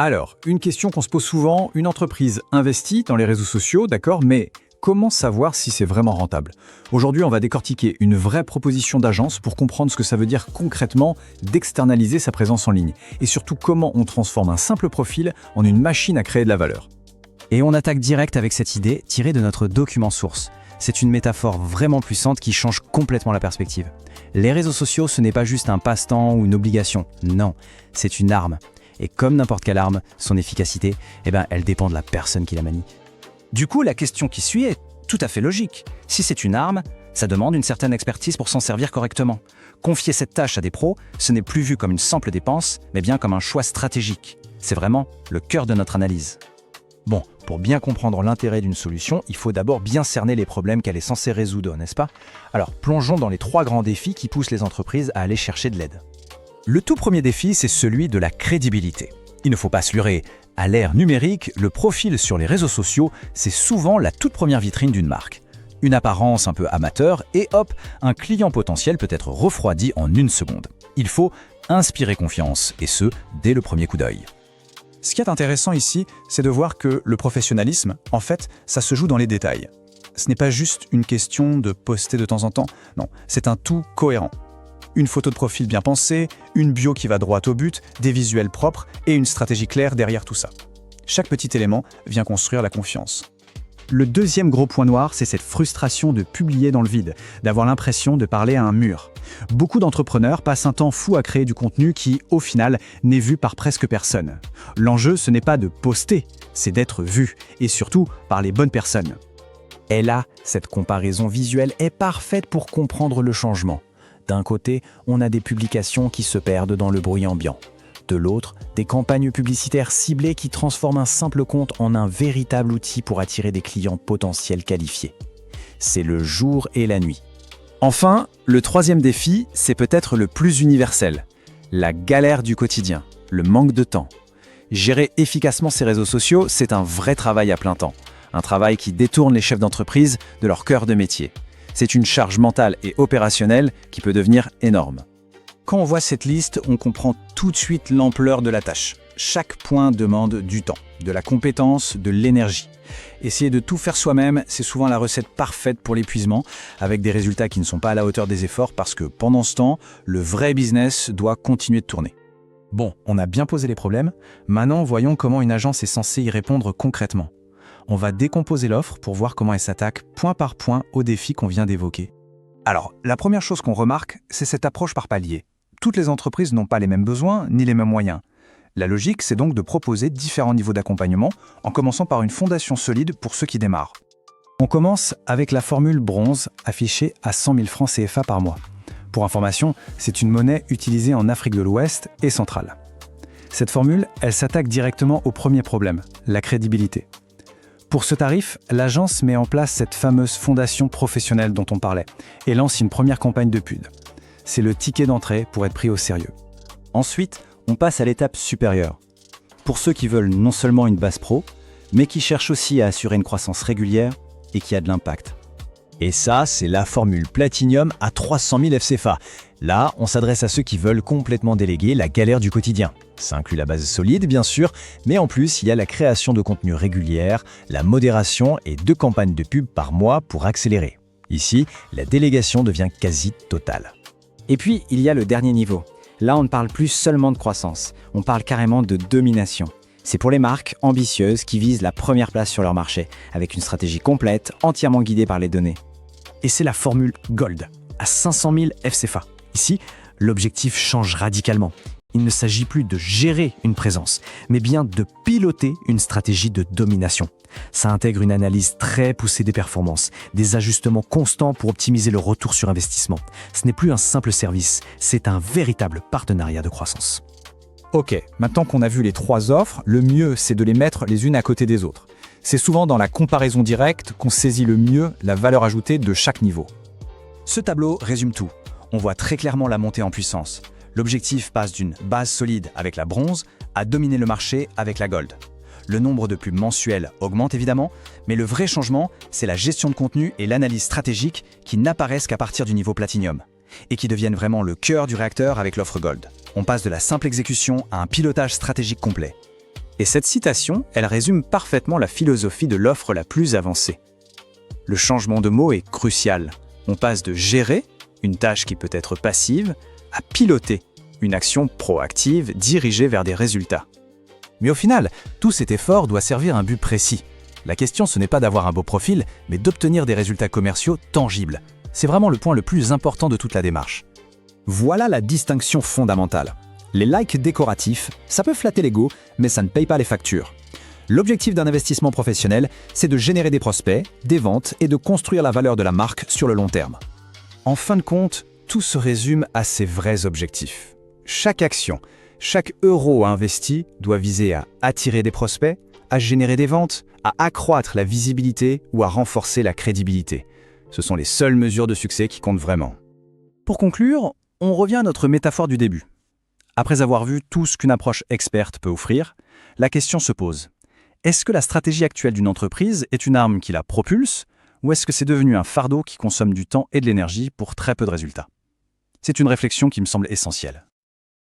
Alors, une question qu'on se pose souvent, une entreprise investit dans les réseaux sociaux, d'accord, mais comment savoir si c'est vraiment rentable? Aujourd'hui, on va décortiquer une vraie proposition d'agence pour comprendre ce que ça veut dire concrètement d'externaliser sa présence en ligne, et surtout comment on transforme un simple profil en une machine à créer de la valeur. Et on attaque direct avec cette idée tirée de notre document source. C'est une métaphore vraiment puissante qui change complètement la perspective. Les réseaux sociaux, ce n'est pas juste un passe-temps ou une obligation. Non, c'est une arme. Et comme n'importe quelle arme, son efficacité, elle dépend de la personne qui la manie. Du coup, la question qui suit est tout à fait logique. Si c'est une arme, ça demande une certaine expertise pour s'en servir correctement. Confier cette tâche à des pros, ce n'est plus vu comme une simple dépense, mais bien comme un choix stratégique. C'est vraiment le cœur de notre analyse. Bon, pour bien comprendre l'intérêt d'une solution, il faut d'abord bien cerner les problèmes qu'elle est censée résoudre, n'est-ce pas? Alors, plongeons dans les 3 grands défis qui poussent les entreprises à aller chercher de l'aide. Le tout premier défi, c'est celui de la crédibilité. Il ne faut pas se leurrer. À l'ère numérique, le profil sur les réseaux sociaux, c'est souvent la toute première vitrine d'une marque. Une apparence un peu amateur et hop, un client potentiel peut être refroidi en 1 seconde. Il faut inspirer confiance, et ce, dès le premier coup d'œil. Ce qui est intéressant ici, c'est de voir que le professionnalisme, en fait, ça se joue dans les détails. Ce n'est pas juste une question de poster de temps en temps, non, c'est un tout cohérent. Une photo de profil bien pensée, une bio qui va droit au but, des visuels propres et une stratégie claire derrière tout ça. Chaque petit élément vient construire la confiance. Le deuxième gros point noir, c'est cette frustration de publier dans le vide, d'avoir l'impression de parler à un mur. Beaucoup d'entrepreneurs passent un temps fou à créer du contenu qui, au final, n'est vu par presque personne. L'enjeu, ce n'est pas de poster, c'est d'être vu, et surtout par les bonnes personnes. Et là, cette comparaison visuelle est parfaite pour comprendre le changement. D'un côté, on a des publications qui se perdent dans le bruit ambiant. De l'autre, des campagnes publicitaires ciblées qui transforment un simple compte en un véritable outil pour attirer des clients potentiels qualifiés. C'est le jour et la nuit. Enfin, le troisième défi, c'est peut-être le plus universel. La galère du quotidien, le manque de temps. Gérer efficacement ces réseaux sociaux, c'est un vrai travail à plein temps. Un travail qui détourne les chefs d'entreprise de leur cœur de métier. C'est une charge mentale et opérationnelle qui peut devenir énorme. Quand on voit cette liste, on comprend tout de suite l'ampleur de la tâche. Chaque point demande du temps, de la compétence, de l'énergie. Essayer de tout faire soi-même, c'est souvent la recette parfaite pour l'épuisement, avec des résultats qui ne sont pas à la hauteur des efforts parce que pendant ce temps, le vrai business doit continuer de tourner. Bon, on a bien posé les problèmes, maintenant voyons comment une agence est censée y répondre concrètement. On va décomposer l'offre pour voir comment elle s'attaque point par point aux défis qu'on vient d'évoquer. Alors, la première chose qu'on remarque, c'est cette approche par palier. Toutes les entreprises n'ont pas les mêmes besoins ni les mêmes moyens. La logique, c'est donc de proposer différents niveaux d'accompagnement, en commençant par une fondation solide pour ceux qui démarrent. On commence avec la formule bronze, affichée à 100 000 francs CFA par mois. Pour information, c'est une monnaie utilisée en Afrique de l'Ouest et centrale. Cette formule, elle s'attaque directement au premier problème, la crédibilité. Pour ce tarif, l'agence met en place cette fameuse fondation professionnelle dont on parlait et lance une première campagne de pub. C'est le ticket d'entrée pour être pris au sérieux. Ensuite, on passe à l'étape supérieure. Pour ceux qui veulent non seulement une base pro, mais qui cherchent aussi à assurer une croissance régulière et qui a de l'impact. Et ça, c'est la formule Platinum à 300 000 FCFA. Là, on s'adresse à ceux qui veulent complètement déléguer la galère du quotidien. Ça inclut la base solide, bien sûr, mais en plus, il y a la création de contenu régulière, la modération et 2 campagnes de pub par mois pour accélérer. Ici, la délégation devient quasi totale. Et puis, il y a le dernier niveau. Là, on ne parle plus seulement de croissance, on parle carrément de domination. C'est pour les marques ambitieuses qui visent la première place sur leur marché, avec une stratégie complète, entièrement guidée par les données. Et c'est la formule Gold, à 500 000 FCFA. Ici, l'objectif change radicalement. Il ne s'agit plus de gérer une présence, mais bien de piloter une stratégie de domination. Ça intègre une analyse très poussée des performances, des ajustements constants pour optimiser le retour sur investissement. Ce n'est plus un simple service, c'est un véritable partenariat de croissance. Ok, maintenant qu'on a vu les 3 offres, le mieux c'est de les mettre les unes à côté des autres. C'est souvent dans la comparaison directe qu'on saisit le mieux la valeur ajoutée de chaque niveau. Ce tableau résume tout. On voit très clairement la montée en puissance. L'objectif passe d'une base solide avec la bronze à dominer le marché avec la gold. Le nombre de pubs mensuelles augmente évidemment, mais le vrai changement, c'est la gestion de contenu et l'analyse stratégique qui n'apparaissent qu'à partir du niveau Platinum et qui deviennent vraiment le cœur du réacteur avec l'offre Gold. On passe de la simple exécution à un pilotage stratégique complet. Et cette citation, elle résume parfaitement la philosophie de l'offre la plus avancée. Le changement de mot est crucial. On passe de gérer, une tâche qui peut être passive, à piloter, une action proactive dirigée vers des résultats. Mais au final, tout cet effort doit servir un but précis. La question, ce n'est pas d'avoir un beau profil, mais d'obtenir des résultats commerciaux tangibles. C'est vraiment le point le plus important de toute la démarche. Voilà la distinction fondamentale. Les likes décoratifs, ça peut flatter l'ego, mais ça ne paye pas les factures. L'objectif d'un investissement professionnel, c'est de générer des prospects, des ventes et de construire la valeur de la marque sur le long terme. En fin de compte, tout se résume à ces vrais objectifs. Chaque action, chaque euro investi doit viser à attirer des prospects, à générer des ventes, à accroître la visibilité ou à renforcer la crédibilité. Ce sont les seules mesures de succès qui comptent vraiment. Pour conclure, on revient à notre métaphore du début. Après avoir vu tout ce qu'une approche experte peut offrir, la question se pose. Est-ce que la stratégie actuelle d'une entreprise est une arme qui la propulse, ou est-ce que c'est devenu un fardeau qui consomme du temps et de l'énergie pour très peu de résultats? C'est une réflexion qui me semble essentielle.